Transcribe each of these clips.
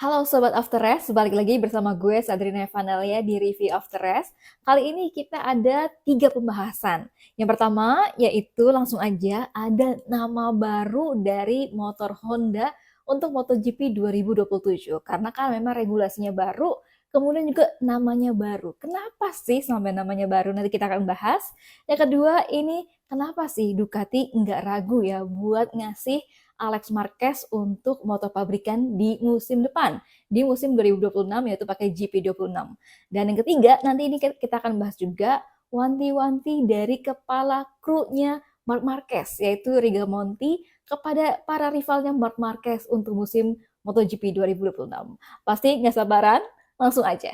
Halo Sobat After Rest, balik lagi bersama gue Sadrina Evanelia di Review After Rest. Kali ini kita ada 3 pembahasan. Yang pertama yaitu langsung aja ada nama baru dari motor Honda untuk MotoGP 2027. Karena kan memang regulasinya baru, kemudian juga namanya baru. Kenapa sih sampai namanya baru? Nanti kita akan bahas. Yang kedua ini kenapa sih Ducati nggak ragu ya buat ngasih Alex Marquez untuk motor pabrikan di musim depan, di musim 2026 yaitu pakai GP26. Dan yang ketiga, nanti ini kita akan bahas juga wanti-wanti dari kepala krunya Marc Marquez, yaitu Rigamonti kepada para rivalnya Marc Marquez untuk musim MotoGP 2026. Pasti nggak sabaran? Langsung aja.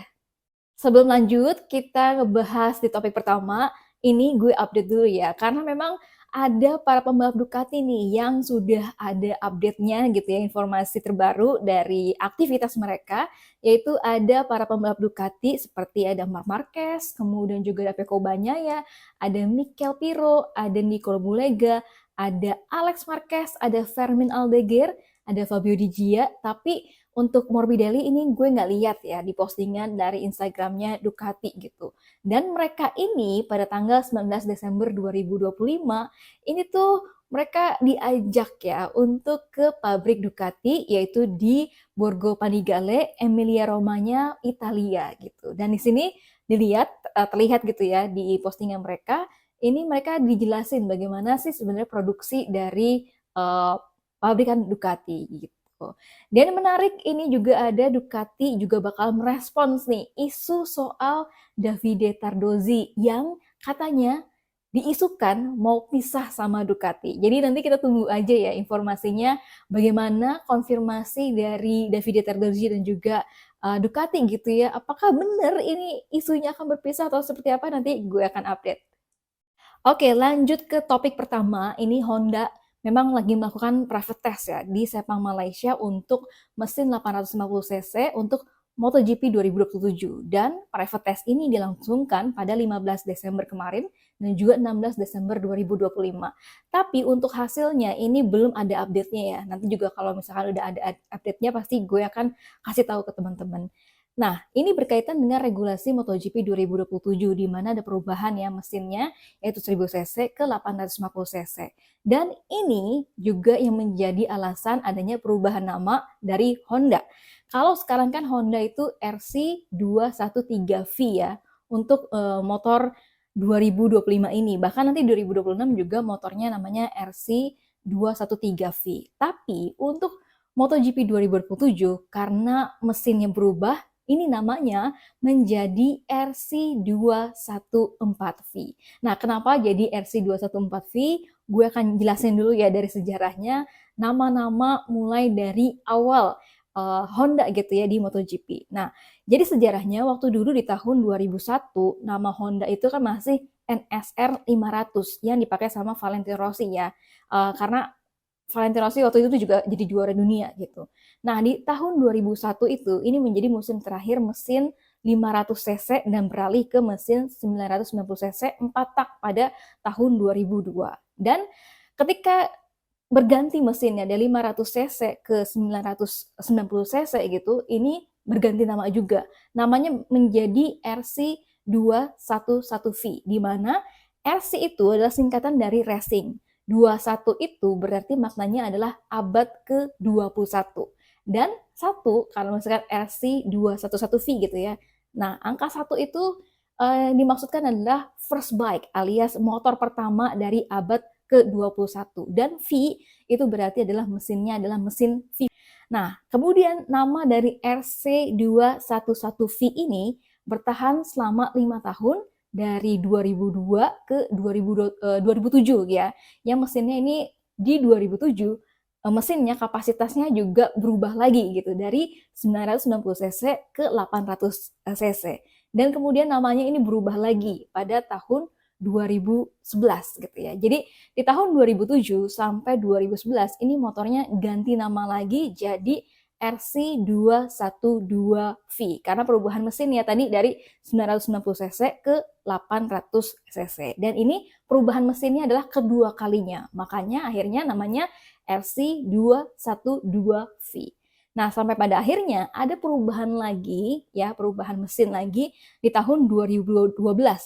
Sebelum lanjut, kita ngebahas di topik pertama. Ini gue update dulu ya, karena memang ada para pembalap Ducati nih yang sudah ada update-nya gitu ya, informasi terbaru dari aktivitas mereka, yaitu ada para pembalap Ducati seperti ada Marc Marquez, kemudian juga ada Pecco Bagnaia, ada Mikel Piro, ada Nicolo Bulega, ada Alex Marquez, ada Fermin Aldeguer, ada Fabio Di Gia, tapi untuk Morbidelli ini gue nggak lihat ya di postingan dari Instagramnya Ducati gitu. Dan mereka ini pada tanggal 19 Desember 2025 ini tuh mereka diajak ya untuk ke pabrik Ducati yaitu di Borgo Panigale, Emilia Romagna, Italia gitu. Dan di sini dilihat terlihat gitu ya di postingan mereka ini mereka dijelasin bagaimana sih sebenarnya produksi dari pabrikan Ducati gitu. Dan menarik ini juga ada Ducati juga bakal merespons nih isu soal Davide Tardozzi yang katanya diisukan mau pisah sama Ducati. Jadi nanti kita tunggu aja ya informasinya bagaimana konfirmasi dari Davide Tardozzi dan juga Ducati gitu ya. Apakah benar ini isunya akan berpisah atau seperti apa nanti gue akan update. Oke, lanjut ke topik pertama. Ini Honda memang lagi melakukan private test ya di Sepang Malaysia untuk mesin 850 cc untuk MotoGP 2027 dan private test ini dilangsungkan pada 15 Desember kemarin dan juga 16 Desember 2025. Tapi untuk hasilnya ini belum ada update-nya ya. Nanti juga kalau misalkan udah ada update-nya pasti gue akan kasih tahu ke teman-teman. Nah, ini berkaitan dengan regulasi MotoGP 2027 di mana ada perubahan ya mesinnya yaitu 1000 cc ke 850 cc. Dan ini juga yang menjadi alasan adanya perubahan nama dari Honda. Kalau sekarang kan Honda itu RC213V ya untuk motor 2025 ini. Bahkan nanti 2026 juga motornya namanya RC213V. Tapi untuk MotoGP 2027 karena mesinnya berubah ini namanya menjadi RC214V. Nah, kenapa jadi RC214V? Gue akan jelasin dulu ya dari sejarahnya, nama-nama mulai dari awal Honda gitu ya di MotoGP. Nah, jadi sejarahnya waktu dulu di tahun 2001, nama Honda itu kan masih NSR 500 yang dipakai sama Valentino Rossi ya. Karena Valentino Rossi waktu itu juga jadi juara dunia gitu. Nah, di tahun 2001 itu ini menjadi musim terakhir mesin 500 cc dan beralih ke mesin 990 cc 4 tak pada tahun 2002. Dan ketika berganti mesinnya dari 500 cc ke 990 cc gitu, ini berganti nama juga. Namanya menjadi RC211V di mana RC itu adalah singkatan dari racing. 21 itu berarti maknanya adalah abad ke-21. Dan satu, kalau misalkan RC211V gitu ya. Nah, angka satu itu dimaksudkan adalah first bike alias motor pertama dari abad ke-21. Dan V itu berarti adalah mesinnya adalah mesin V. Nah, kemudian nama dari RC211V ini bertahan selama 5 tahun dari 2002 ke 2007 ya. Yang mesinnya ini di 2007 mesinnya kapasitasnya juga berubah lagi gitu dari 990 cc ke 800 cc. Dan kemudian namanya ini berubah lagi pada tahun 2011 gitu ya. Jadi di tahun 2007 sampai 2011 ini motornya ganti nama lagi jadi RC212V karena perubahan mesin ya tadi dari 990 cc ke 800 cc. Dan ini perubahan mesinnya adalah kedua kalinya. Makanya akhirnya namanya RC212V. Nah, sampai pada akhirnya ada perubahan lagi, ya, perubahan mesin lagi di tahun 2012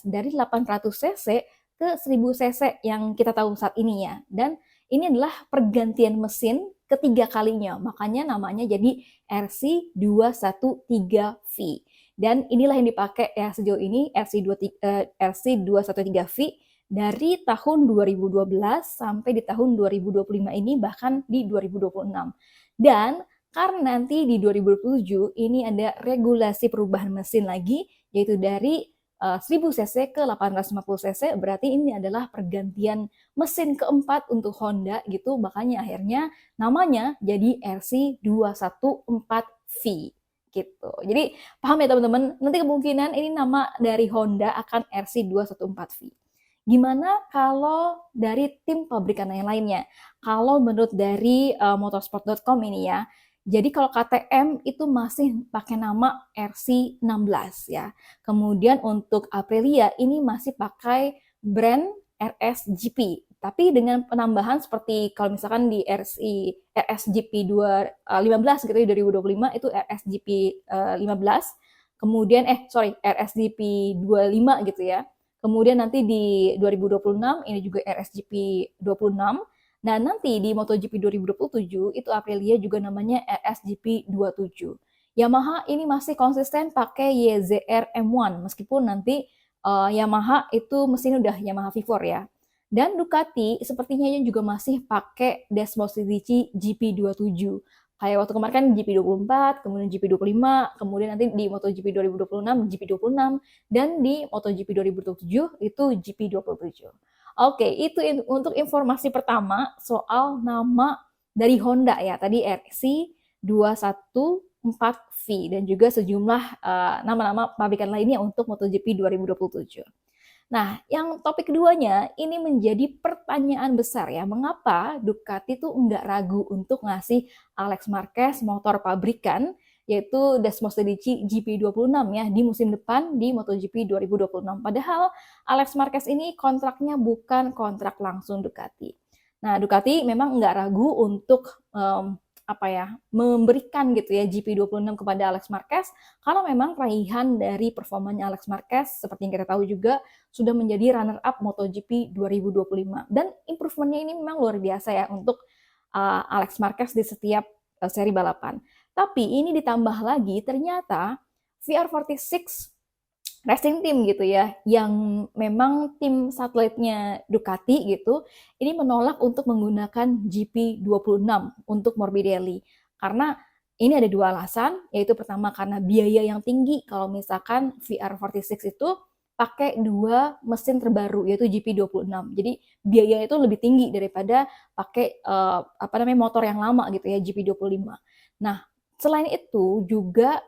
dari 800 cc ke 1000 cc yang kita tahu saat ini ya. Dan ini adalah pergantian mesin ketiga kalinya, makanya namanya jadi RC213V. Dan inilah yang dipakai ya sejauh ini RC213V dari tahun 2012 sampai di tahun 2025 ini, bahkan di 2026. Dan karena nanti di 2027 ini ada regulasi perubahan mesin lagi, yaitu dari 1000 cc ke 850 cc, berarti ini adalah pergantian mesin keempat untuk Honda gitu, makanya akhirnya namanya jadi RC214V gitu. Jadi paham ya teman-teman, nanti kemungkinan ini nama dari Honda akan RC214V. Gimana kalau dari tim pabrikan yang lainnya? Kalau menurut dari motorsport.com ini ya, jadi kalau KTM itu masih pakai nama RC16 ya. Kemudian untuk Aprilia ini masih pakai brand RSGP. Tapi dengan penambahan seperti kalau misalkan di RSGP 15 gitu ya 2025 itu RSGP 15. Kemudian RSGP 25 gitu ya. Kemudian nanti di 2026 ini juga RSGP 26. Nah, nanti di MotoGP 2027 itu Aprilia juga namanya RSGP 27. Yamaha ini masih konsisten pakai YZR M1 meskipun nanti Yamaha itu mesin udah Yamaha V4 ya. Dan Ducati sepertinya juga masih pakai Desmos Medici GP27. Kayak waktu kemarin kan GP24, kemudian GP25, kemudian nanti di MotoGP 2026 GP26 dan di MotoGP 2027 itu GP27. Oke, itu untuk informasi pertama soal nama dari Honda ya. Tadi RC214V dan juga sejumlah nama-nama pabrikan lainnya untuk MotoGP 2027. Nah, yang topik keduanya ini menjadi pertanyaan besar ya. Mengapa Ducati tuh nggak ragu untuk ngasih Alex Marquez motor pabrikan yaitu Desmos Medici GP26 ya di musim depan di MotoGP 2026. Padahal Alex Marquez ini kontraknya bukan kontrak langsung Ducati. Nah, Ducati memang nggak ragu untuk memberikan gitu ya GP26 kepada Alex Marquez karena memang raihan dari performanya Alex Marquez seperti yang kita tahu juga sudah menjadi runner up MotoGP 2025 dan improvementnya ini memang luar biasa ya untuk Alex Marquez di setiap seri balapan. Tapi ini ditambah lagi ternyata VR46 racing team gitu ya, yang memang tim satelitnya Ducati gitu, ini menolak untuk menggunakan GP26 untuk Morbidelli. Karena ini ada dua alasan, yaitu pertama karena biaya yang tinggi kalau misalkan VR46 itu pakai dua mesin terbaru yaitu GP26. Jadi biaya itu lebih tinggi daripada pakai motor yang lama gitu ya GP25. Nah, selain itu juga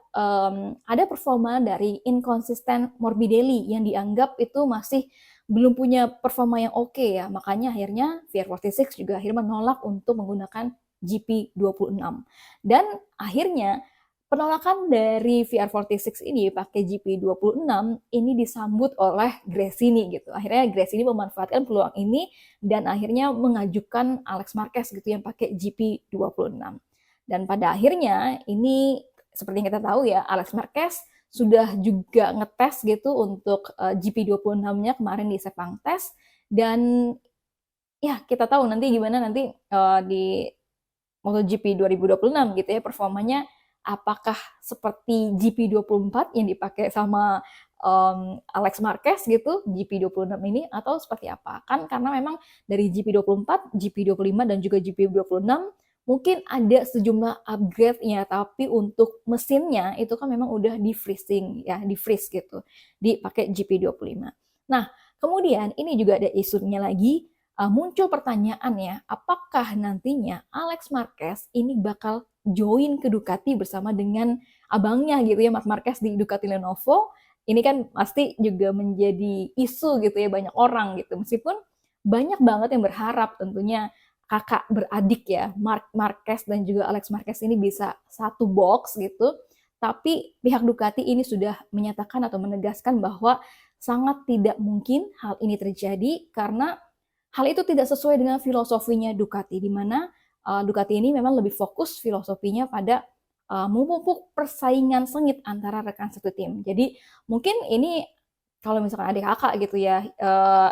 ada performa dari inconsistent Morbidelli yang dianggap itu masih belum punya performa yang oke ya. Makanya akhirnya VR46 juga akhirnya menolak untuk menggunakan GP26. Dan akhirnya penolakan dari VR46 ini pakai GP26 ini disambut oleh Gresini gitu. Akhirnya Gresini memanfaatkan peluang ini dan akhirnya mengajukan Alex Marquez gitu yang pakai GP26. Dan pada akhirnya ini seperti yang kita tahu ya, Alex Marquez sudah juga ngetes gitu untuk GP26-nya kemarin di Sepang Test dan ya kita tahu nanti gimana nanti di MotoGP 2026 gitu ya performanya apakah seperti GP24 yang dipakai sama Alex Marquez gitu GP26 ini atau seperti apa kan karena memang dari GP24, GP25 dan juga GP26 mungkin ada sejumlah upgrade-nya tapi untuk mesinnya itu kan memang udah di freezing ya di freeze gitu dipakai GP25. Nah kemudian ini juga ada isunya lagi muncul pertanyaan ya apakah nantinya Alex Marquez ini bakal join ke Ducati bersama dengan abangnya gitu ya Marc Marquez di Ducati Lenovo. Ini kan pasti juga menjadi isu gitu ya banyak orang gitu meskipun banyak banget yang berharap tentunya kakak beradik ya Marc Marquez dan juga Alex Marquez ini bisa satu box gitu tapi pihak Ducati ini sudah menyatakan atau menegaskan bahwa sangat tidak mungkin hal ini terjadi karena hal itu tidak sesuai dengan filosofinya Ducati di mana Ducati ini memang lebih fokus filosofinya pada memupuk persaingan sengit antara rekan satu tim. Jadi mungkin ini kalau misalkan adik kakak gitu ya,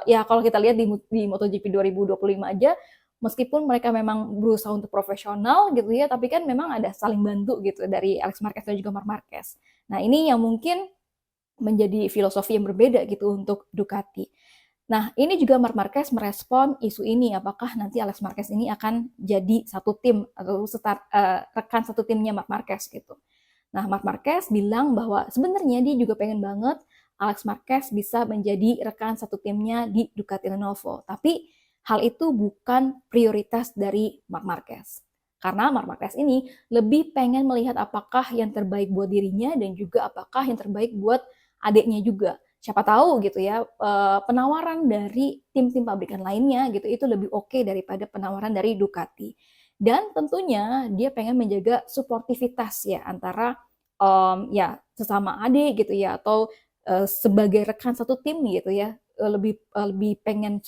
ya kalau kita lihat di MotoGP 2025 aja, meskipun mereka memang berusaha untuk profesional gitu ya, tapi kan memang ada saling bantu gitu dari Alex Marquez dan juga Marc Marquez. Nah ini yang mungkin menjadi filosofi yang berbeda gitu untuk Ducati. Nah, ini juga Marc Marquez merespon isu ini, apakah nanti Alex Marquez ini akan jadi satu tim atau rekan satu timnya Marc Marquez gitu. Nah, Marc Marquez bilang bahwa sebenarnya dia juga pengen banget Alex Marquez bisa menjadi rekan satu timnya di Ducati Lenovo. Tapi hal itu bukan prioritas dari Marc Marquez. Karena Marc Marquez ini lebih pengen melihat apakah yang terbaik buat dirinya dan juga apakah yang terbaik buat adiknya juga. Siapa tahu gitu ya, penawaran dari tim-tim pabrikan lainnya gitu itu lebih oke daripada penawaran dari Ducati. Dan tentunya dia pengen menjaga suportivitas ya antara ya sesama adik gitu ya atau sebagai rekan satu tim gitu ya, lebih pengen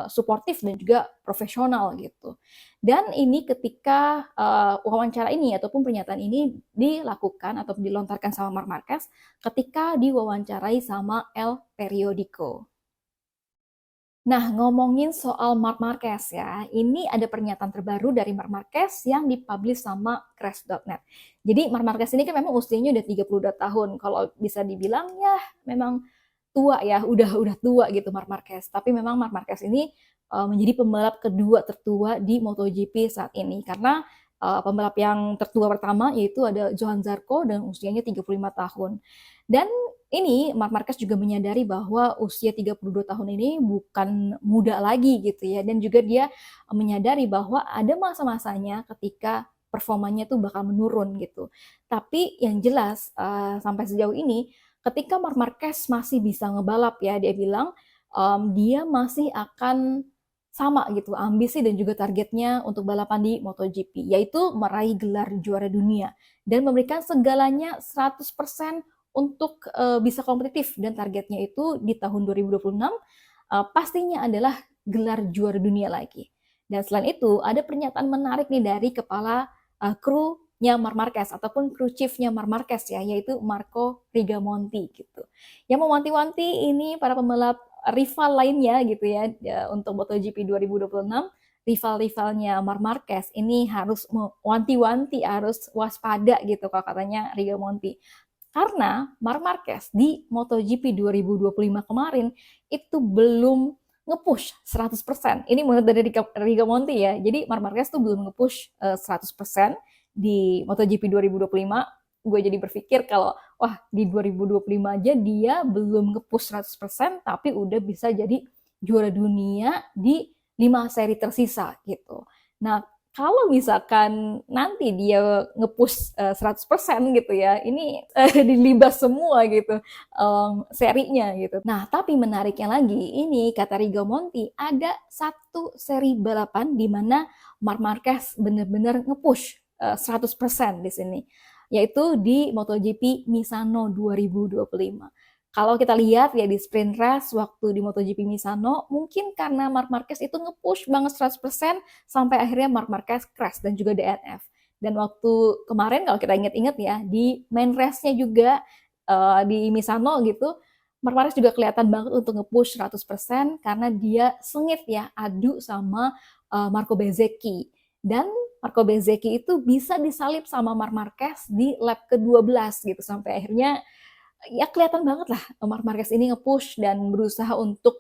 suportif dan juga profesional gitu. Dan ini ketika wawancara ini ataupun pernyataan ini dilakukan atau dilontarkan sama Marc Marquez ketika diwawancarai sama El Periodico. Nah, ngomongin soal Marc Marquez ya, ini ada pernyataan terbaru dari Marc Marquez yang dipublish sama Crash.net. Jadi Marc Marquez ini kan memang usianya udah 32 tahun. Kalau bisa dibilang ya memang tua ya, udah tua gitu Marc Marquez. Tapi memang Marc Marquez ini menjadi pembalap kedua tertua di MotoGP saat ini karena pembalap yang tertua pertama yaitu ada Johan Zarco dan usianya 35 tahun. Dan ini Marc Marquez juga menyadari bahwa usia 32 tahun ini bukan muda lagi gitu ya dan juga dia menyadari bahwa ada masa-masanya ketika performanya tuh bakal menurun gitu. Tapi yang jelas sampai sejauh ini ketika Marc Marquez masih bisa ngebalap ya dia bilang dia masih akan sama gitu ambisi dan juga targetnya untuk balapan di MotoGP yaitu meraih gelar juara dunia dan memberikan segalanya 100% untuk bisa kompetitif dan targetnya itu di tahun 2026 pastinya adalah gelar juara dunia lagi. Dan selain itu ada pernyataan menarik nih dari kepala krunya Marc Marquez ataupun kru chiefnya Marc Marquez ya yaitu Marco Rigamonti gitu. Yang mewanti-wanti ini para pembalap rival lainnya gitu ya untuk MotoGP 2026 rival-rivalnya Marc Marquez ini harus wanti-wanti harus waspada gitu kalau katanya Rigamonti. Karena Marc Marquez di MotoGP 2025 kemarin itu belum nge-push 100%. Ini menurut dari Rigamonti ya. Jadi Marc Marquez tuh belum nge-push 100% di MotoGP 2025. Gue jadi berpikir kalau wah di 2025 aja dia belum nge-push 100% tapi udah bisa jadi juara dunia di 5 seri tersisa gitu. Nah, kalau misalkan nanti dia nge-push 100% gitu ya, ini dilibas semua gitu serinya gitu. Nah, tapi menariknya lagi, ini kata Rigamonti, ada satu seri balapan di mana Marc Marquez benar-benar nge-push 100% di sini yaitu di MotoGP Misano 2025. Kalau kita lihat ya di sprint race waktu di MotoGP Misano, mungkin karena Marc Marquez itu nge-push banget 100% sampai akhirnya Marc Marquez crash dan juga DNF. Dan waktu kemarin kalau kita ingat-ingat ya, di main race-nya juga di Misano gitu, Marc Marquez juga kelihatan banget untuk nge-push 100% karena dia sengit ya adu sama Marco Bezzecchi. Dan Marco Bezzecchi itu bisa disalip sama Marc Marquez di lap ke-12 gitu sampai akhirnya ya kelihatan banget lah Marc Marquez ini nge-push dan berusaha untuk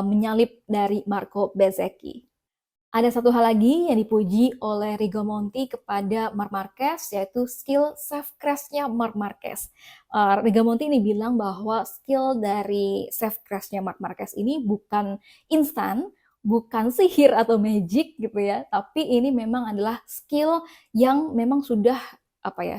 menyalip dari Marco Bezzecchi. Ada satu hal lagi yang dipuji oleh Rigamonti kepada Marc Marquez yaitu skill safe crash-nya Marc Marquez. Rigamonti ini bilang bahwa skill dari safe crash-nya Marc Marquez ini bukan instan, bukan sihir atau magic gitu ya, tapi ini memang adalah skill yang memang sudah apa ya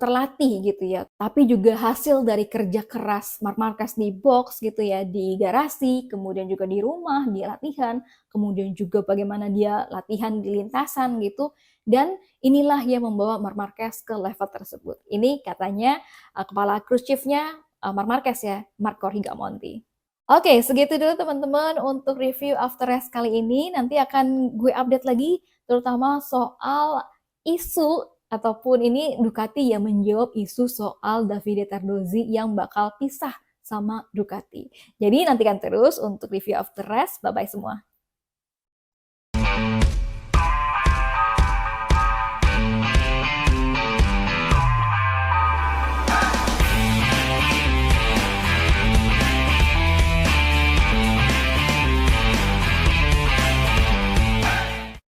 terlatih gitu ya, tapi juga hasil dari kerja keras Marc Marquez di box gitu ya, di garasi, kemudian juga di rumah, di latihan, kemudian juga bagaimana dia latihan di lintasan gitu, dan inilah yang membawa Marc Marquez ke level tersebut. Ini katanya kepala crew chief-nya Marc Marquez ya, Marco Rigamonti. Oke, segitu dulu teman-teman untuk review After Race kali ini. Nanti akan gue update lagi, terutama soal isu Ataupun ini Ducati yang menjawab isu soal Davide Tardozzi yang bakal pisah sama Ducati. Jadi nantikan terus untuk review of the rest. Bye-bye semua.